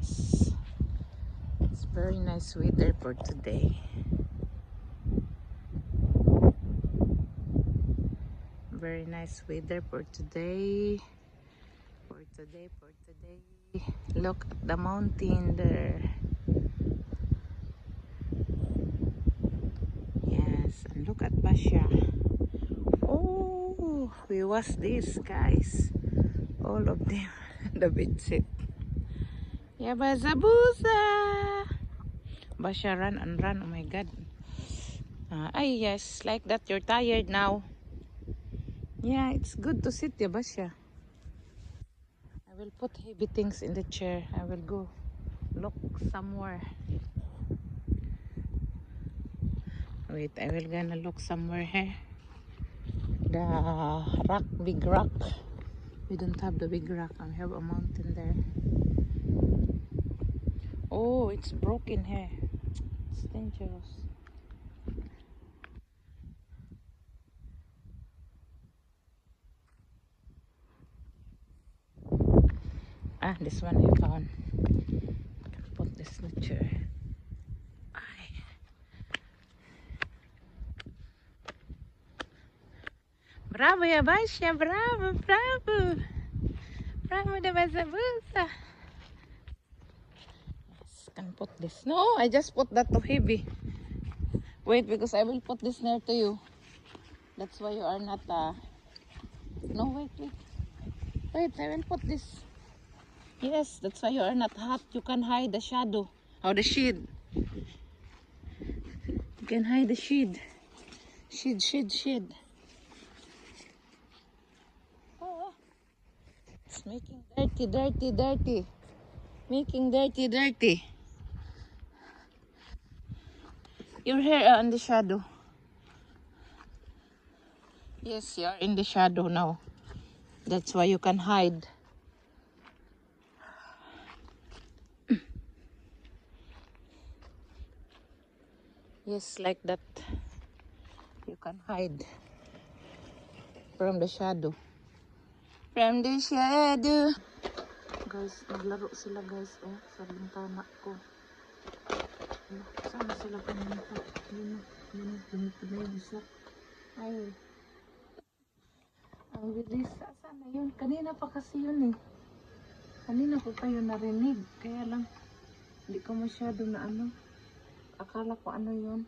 nice. It's very nice weather for today. Very nice weather for today. For today. Look at the mountain there. Yes, and look at Basha. Oh, we watch this, guys. All of them. The bedsheet. Yeah, Bazabuza. Basha, run and run. Oh my God. Ay, yes, like that. You're tired now. Yeah, it's good to sit, yeah, Basha. I will put heavy things in the chair. I will go look somewhere. Wait, I will gonna look somewhere here. The rock, big rock. We don't have the big rock. I have a mountain there. Oh, it's broken here. It's dangerous. Ah, this one I found. I can put this in the chair. Ay. Bravo, Yabasha. Bravo, bravo. Bravo, the Bazabusa. Yes, can put this. No, I just put that too heavy. Wait, because I will put this near to you. That's why you are not no, wait. Wait, I will put this. Yes, that's why you are not hot. You can hide the shadow. Or the shade. You can hide the shade. Shade. Oh, it's making dirty. Making dirty. Your hair are in the shadow. Yes, you are in the shadow now. That's why you can hide. Yes, like that. You can hide from the shadow. From the shadow. Guys, naglaro sila guys. Oh, sa bintana ko. Sana sila pumunta. Yun na yung isa. Ay, ang bilis. Sana yun? Kanina pa kasi yun eh. Kanina ko pa yun narinig. Kaya lang, hindi ko masyado na ano. Akala ko ano yun.